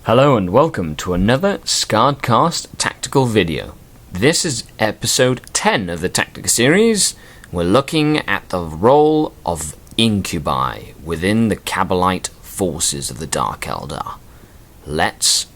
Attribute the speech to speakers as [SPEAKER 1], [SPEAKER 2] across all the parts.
[SPEAKER 1] Hello and welcome to another SkaredCast tactical video. This is episode 10 of the Tactica series. We're looking at the role of Incubi within the Kabbalite forces of the Dark Eldar. Let's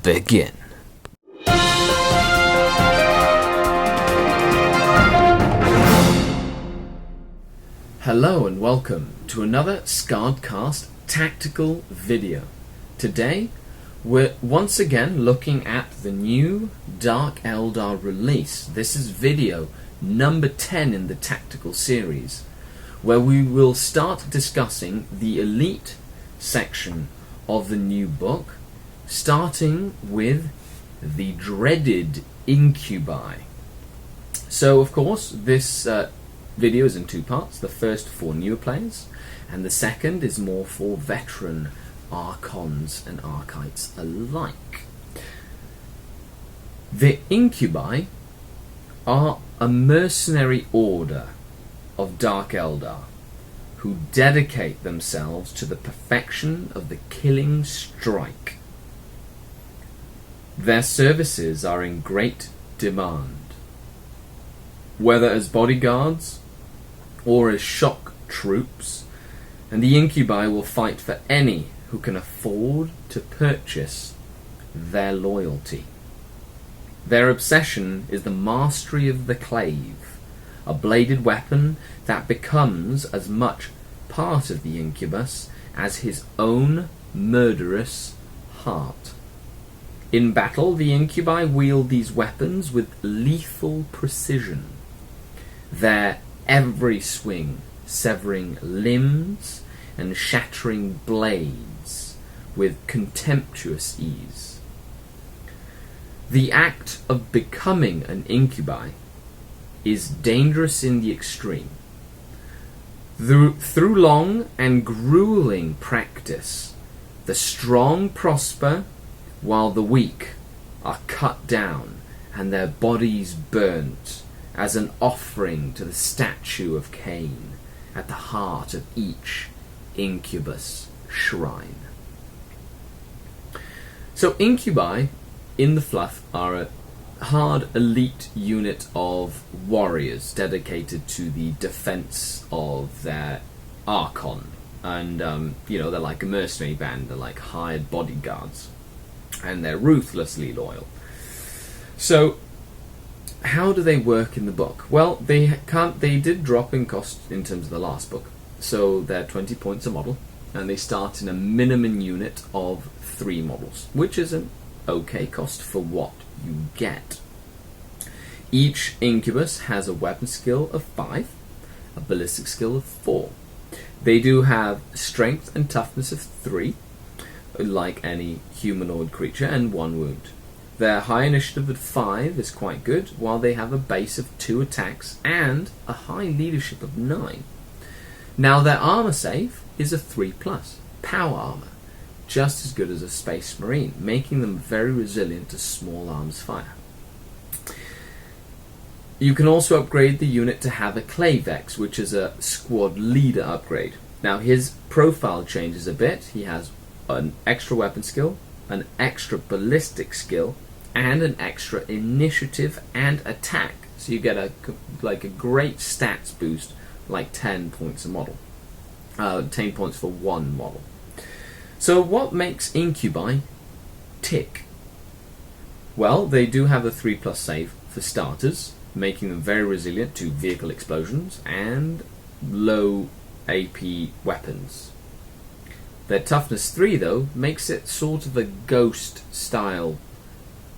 [SPEAKER 1] begin. Hello and welcome to another SkaredCast tactical video. Today, we're once again looking at the new Dark Eldar release. This is video number 10 in the tactical series, where we will start discussing the elite section of the new book, starting with the dreaded Incubi. So, of course, this video is in two parts. The first for newer players, and the second is more for veteran Archons and Archites alike. The Incubi are a mercenary order of Dark Eldar who dedicate themselves to the perfection of the killing strike. Their services are in great demand, whether as bodyguards or as shock troops, and the Incubi will fight for any who can afford to purchase their loyalty. Their obsession is the mastery of the clave, a bladed weapon that becomes as much part of the incubus as his own murderous heart. In battle, the Incubi wield these weapons with lethal precision, their every swing severing limbs and shattering blades with contemptuous ease. The act of becoming an Incubi is dangerous in the extreme. Through long and grueling practice, the strong prosper while the weak are cut down and their bodies burnt as an offering to the statue of Cain at the heart of each incubus shrine. So Incubi, in the fluff, are a hard elite unit of warriors dedicated to the defense of their Archon. And, they're like a mercenary band, they're like hired bodyguards. And they're ruthlessly loyal. So, how do they work in the book? Well, they did drop in cost in terms of the last book. So they're 20 points a model, and they start in a minimum unit of 3 models, which is an okay cost for what you get. Each incubus has a weapon skill of 5, a ballistic skill of 4. They do have strength and toughness of 3, like any humanoid creature, and 1 wound. Their high initiative at 5 is quite good, while they have a base of 2 attacks and a high leadership of 9. Now their armor save is a 3+, power armor, just as good as a Space Marine, making them very resilient to small arms fire. You can also upgrade the unit to have a Clavex, which is a squad leader upgrade. Now his profile changes a bit. He has an extra weapon skill, an extra ballistic skill, and an extra initiative and attack. So you get a great stats boost, like 10 points a model. 10 points for 1 model. So what makes Incubi tick? Well, they do have a 3+ save for starters, making them very resilient to vehicle explosions and low AP weapons. Their toughness 3, though, makes it sort of a ghost style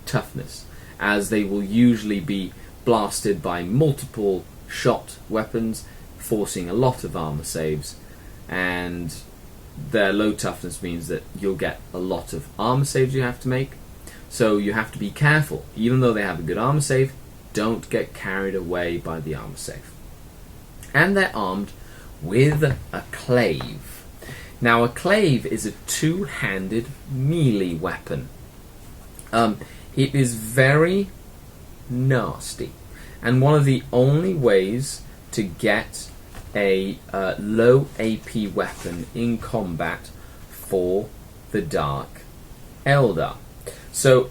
[SPEAKER 1] toughness, as they will usually be blasted by multiple shot weapons, forcing a lot of armor saves, and their low toughness means that you'll get a lot of armor saves you have to make, so you have to be careful. Even though they have a good armor save, don't get carried away by the armor save. And they're armed with a clave. Now a clave is a 2-handed melee weapon. It is very nasty, and one of the only ways to get a low AP weapon in combat for the Dark Eldar. So,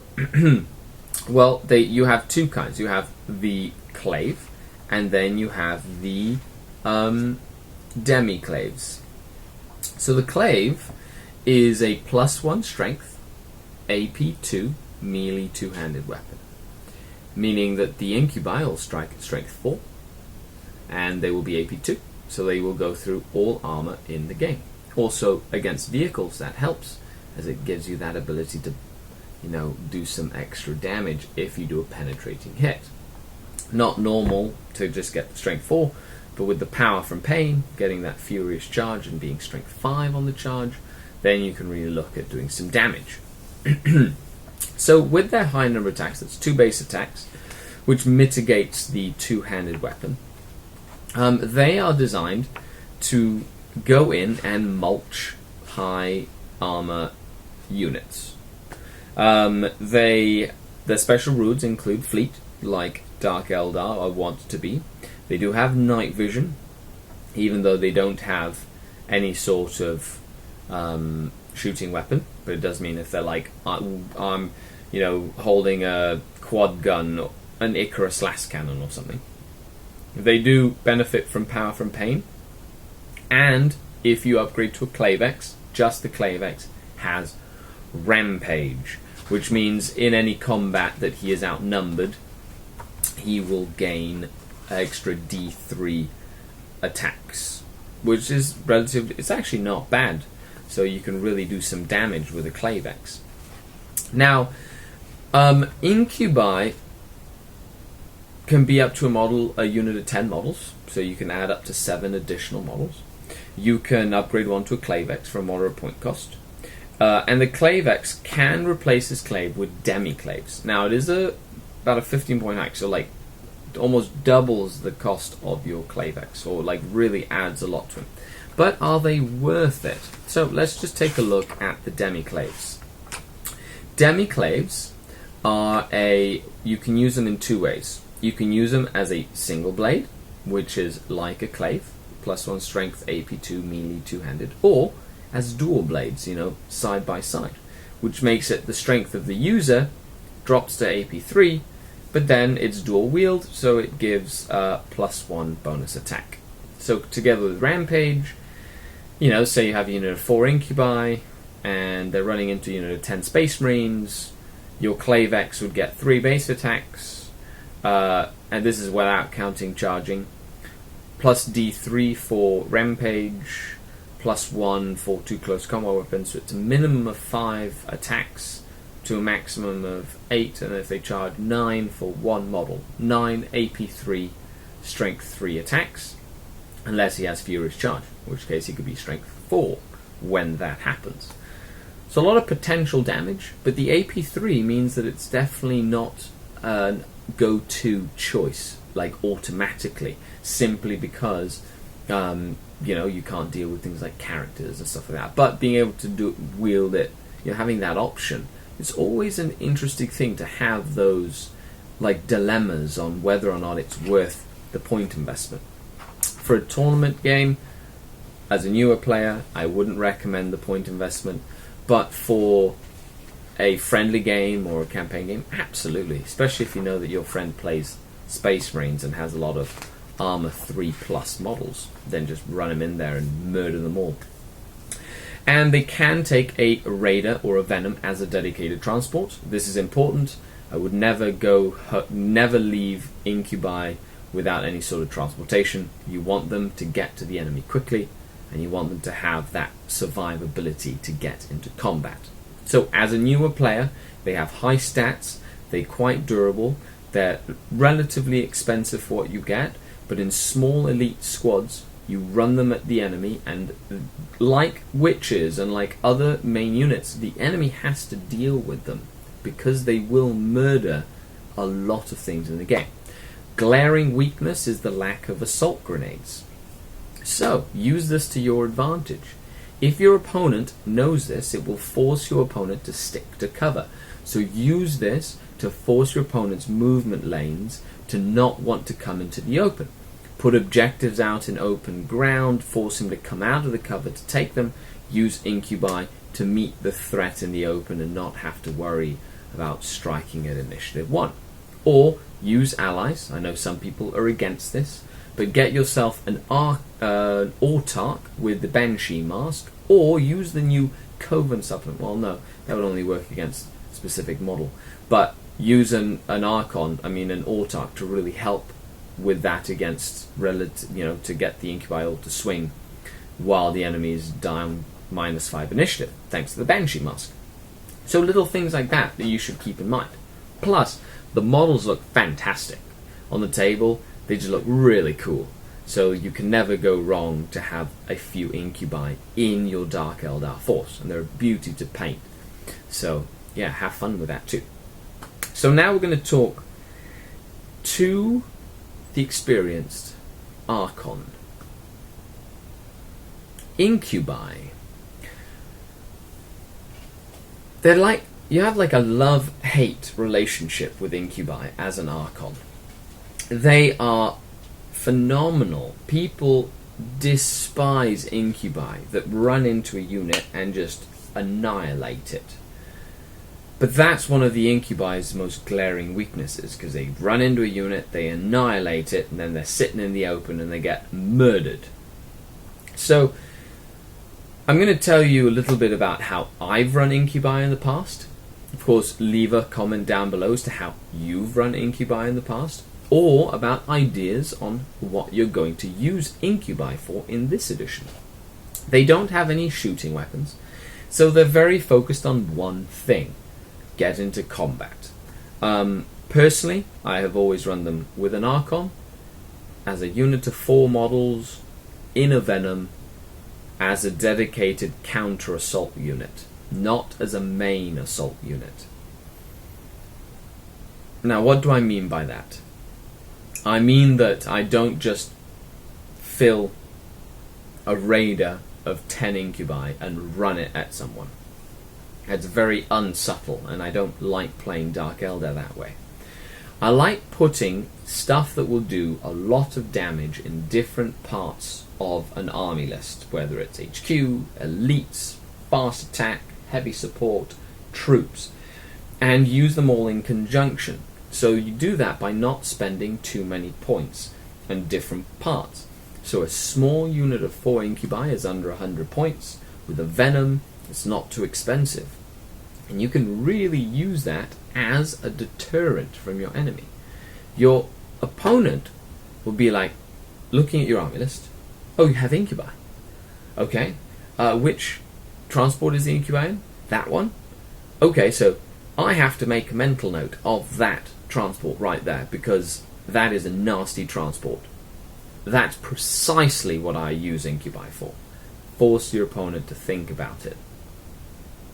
[SPEAKER 1] well, you have two kinds. You have the clave, and then you have the demi-claves. So the clave is a +1 strength, AP2, melee two-handed weapon. Meaning that the Incubi will strike at strength 4, and they will be AP2, so they will go through all armor in the game. Also, against vehicles, that helps, as it gives you that ability to, do some extra damage if you do a penetrating hit. Not normal to just get the strength 4, but with the power from pain, getting that furious charge and being strength 5 on the charge, then you can really look at doing some damage. So with their high number of attacks, that's 2 base attacks, which mitigates the two-handed weapon, they are designed to go in and mulch high armor units. Their special rules include fleet, like Dark Eldar are wont to be. They do have night vision, even though they don't have any sort of shooting weapon. But it does mean if they're like, I'm holding a quad gun, or an Icarus las cannon or something. They do benefit from power from pain, and if you upgrade to a Clavex, just the Clavex has Rampage, which means in any combat that he is outnumbered, he will gain extra D3 attacks, which is relatively, it's actually not bad, so you can really do some damage with a Clavex. Now, Incubi can be up to a unit of 10 models, so you can add up to 7 additional models. You can upgrade one to a Clavex for a moderate point cost. And the Clavex can replace this clave with demi-claves. Now, it is about a 15-point hack, so like almost doubles the cost of your Clavex, or like really adds a lot to it. But are they worth it? So let's just take a look at the demi-claves. Demi-claves are you can use them in 2 ways. You can use them as a single blade, which is like a clave, +1 strength, AP2, melee, two-handed, or as dual blades, side by side, which makes it the strength of the user drops to AP3, but then it's dual wield, so it gives +1 bonus attack. So together with Rampage, say you have a unit of 4 Incubi, and they're running into a unit of 10 Space Marines, your Clavex would get 3 base attacks, and this is without counting charging, plus D3 for Rampage, +1 for 2 close combat weapons, so it's a minimum of 5 attacks to a maximum of 8, and if they charge 9 for 1 model, 9 AP3, strength 3 attacks, unless he has furious charge, in which case he could be strength 4 when that happens. So a lot of potential damage, but the AP3 means that it's definitely not a go-to choice, like automatically, simply because you can't deal with things like characters and stuff like that. But being able to wield it, having that option, it's always an interesting thing to have those like dilemmas on whether or not it's worth the point investment. For a tournament game, as a newer player, I wouldn't recommend the point investment, but for a friendly game or a campaign game, absolutely, especially if you know that your friend plays Space Marines and has a lot of armor 3+ models, then just run them in there and murder them all. And they can take a Raider or a Venom as a dedicated transport. This is important. I would never leave Incubi without any sort of transportation. You want them to get to the enemy quickly, and you want them to have that survivability to get into combat. So as a newer player, they have high stats, they're quite durable, they're relatively expensive for what you get, but in small elite squads, you run them at the enemy, and like witches and like other main units, the enemy has to deal with them because they will murder a lot of things in the game. Glaring weakness is the lack of assault grenades. So, use this to your advantage. If your opponent knows this, it will force your opponent to stick to cover. So use this to force your opponent's movement lanes to not want to come into the open. Put objectives out in open ground, force him to come out of the cover to take them. Use Incubi to meet the threat in the open and not have to worry about striking at initiative 1. Or use allies. I know some people are against this, but get yourself an Autarch with the Banshee mask, or use the new Coven supplement. Well, no, that would only work against a specific model. But use an Autarch to really help with that against to get the Incubi ult to swing while the enemy is down -5 initiative, thanks to the Banshee mask. So little things like that you should keep in mind. Plus, the models look fantastic. On the table, they just look really cool. So you can never go wrong to have a few Incubi in your Dark Eldar force, and they're a beauty to paint. So yeah, have fun with that too. So now we're going to talk to the experienced Archon. Incubi. They're like, you have like a love-hate relationship with Incubi as an Archon. They are phenomenal. People despise Incubi that run into a unit and just annihilate it. But that's one of the Incubi's most glaring weaknesses, because they run into a unit, they annihilate it, and then they're sitting in the open and they get murdered. So, I'm going to tell you a little bit about how I've run Incubi in the past. Of course, leave a comment down below as to how you've run Incubi in the past, or about ideas on what you're going to use Incubi for in this edition. They don't have any shooting weapons, so they're very focused on one thing: get into combat. Personally, I have always run them with an Archon, as a unit of 4 models, in a Venom, as a dedicated counter-assault unit, not as a main assault unit. Now, what do I mean by that? I mean that I don't just fill a raider of 10 Incubi and run it at someone. It's very unsubtle, and I don't like playing Dark Eldar that way. I like putting stuff that will do a lot of damage in different parts of an army list, whether it's HQ, elites, fast attack, heavy support, troops, and use them all in conjunction. So you do that by not spending too many points on different parts. So a small unit of 4 Incubi is under 100 points. With a Venom, it's not too expensive. And you can really use that as a deterrent from your enemy. Your opponent will be like, looking at your army list, oh, you have Incubi. Okay, which transport is the Incubi in? That one? Okay, so I have to make a mental note of that transport right there, because that is a nasty transport. That's precisely what I use Incubi for. Force your opponent to think about it.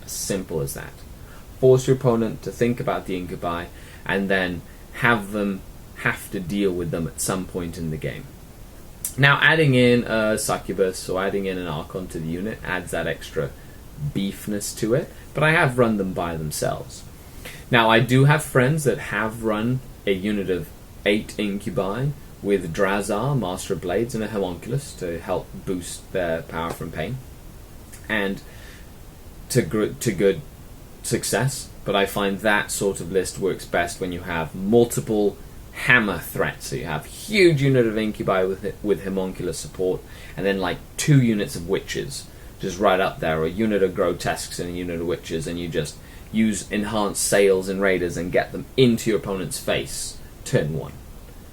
[SPEAKER 1] As simple as that. Force your opponent to think about the Incubi, and then have them have to deal with them at some point in the game. Now, adding in a Succubus or adding in an Archon to the unit adds that extra beefness to it, but I have run them by themselves. Now, I do have friends that have run a unit of 8 Incubi with Drazar, Master of Blades, and a Homunculus to help boost their power from pain, and to good success. But I find that sort of list works best when you have multiple hammer threats. So you have huge unit of Incubi with Homunculus support, and then like 2 units of Witches just right up there, or a unit of Grotesques and a unit of Witches, and you just use enhanced Sails and Raiders and get them into your opponent's face turn 1.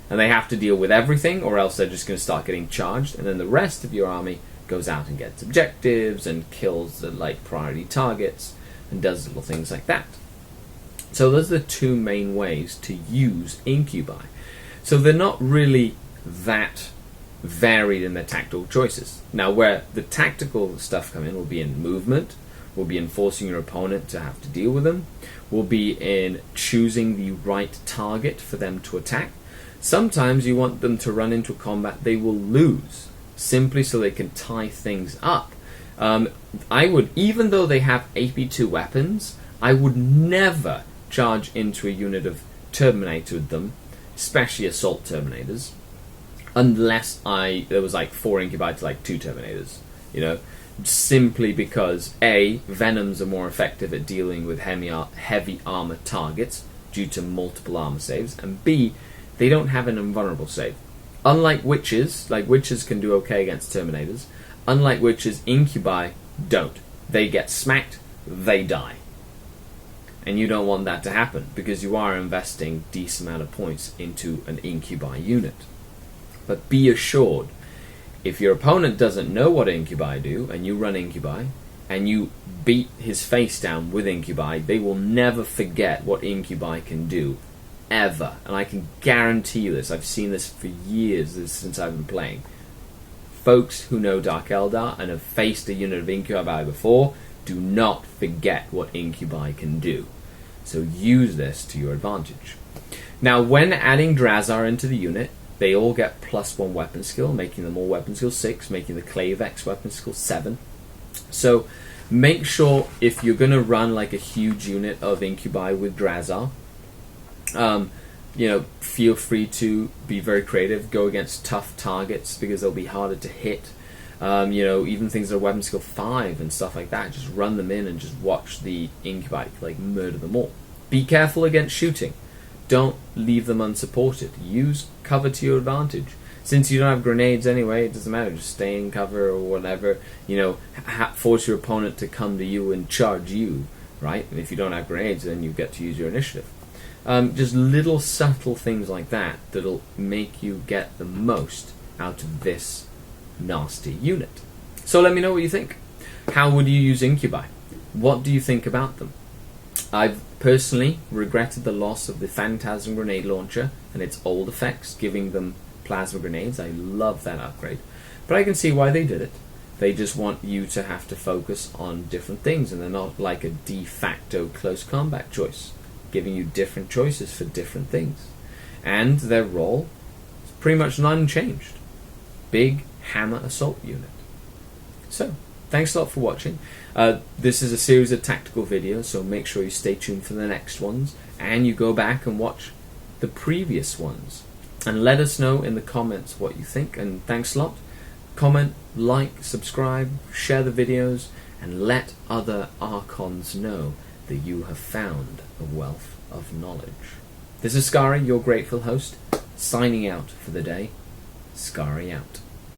[SPEAKER 1] And they have to deal with everything, or else they're just going to start getting charged, and then the rest of your army goes out and gets objectives and kills the like priority targets and does little things like that. So those are the 2 main ways to use Incubi. So they're not really that varied in their tactical choices. Now, where the tactical stuff come in will be in movement, will be in forcing your opponent to have to deal with them, will be in choosing the right target for them to attack. Sometimes you want them to run into a combat they will lose, simply so they can tie things up. I would, even though they have AP2 weapons, I would never charge into a unit of Terminator with them, especially Assault Terminators, unless there was like 4 Incubi to like 2 Terminators. You know, simply because A, Venoms are more effective at dealing with heavy armor targets due to multiple armor saves, and B, they don't have an invulnerable save. Unlike witches, witches can do okay against Terminators, unlike witches, Incubi don't. They get smacked, they die. And you don't want that to happen, because you are investing a decent amount of points into an Incubi unit. But be assured, if your opponent doesn't know what Incubi do, and you run Incubi, and you beat his face down with Incubi, they will never forget what Incubi can do, ever. And I can guarantee you this. I've seen this for years since I've been playing. Folks who know Dark Eldar and have faced a unit of Incubi before do not forget what Incubi can do. So use this to your advantage. Now, when adding Drazar into the unit, they all get +1 weapon skill, making them all weapon skill 6, making the Clavex weapon skill 7. So make sure, if you're going to run like a huge unit of Incubi with Drazar, feel free to be very creative. Go against tough targets because they'll be harder to hit. Even things that are weapon skill 5 and stuff like that. Just run them in and just watch the Incubi murder them all. Be careful against shooting. Don't leave them unsupported. Use cover to your advantage. Since you don't have grenades anyway, it doesn't matter. Just stay in cover or whatever. Force your opponent to come to you and charge you, right? And if you don't have grenades, then you get to use your initiative. Just little subtle things like that that'll make you get the most out of this nasty unit. So let me know what you think. How would you use Incubi? What do you think about them? I've personally regretted the loss of the Phantasm Grenade Launcher and its old effects, giving them plasma grenades. I love that upgrade. But I can see why they did it. They just want you to have to focus on different things, and they're not like a de facto close combat choice, giving you different choices for different things. And their role is pretty much unchanged. Big hammer assault unit. So, thanks a lot for watching. This is a series of tactical videos, so make sure you stay tuned for the next ones, and you go back and watch the previous ones. And let us know in the comments what you think, and thanks a lot. Comment, like, subscribe, share the videos, and let other Archons know that you have found a wealth of knowledge. This is Skari, your grateful host, signing out for the day. Skari out.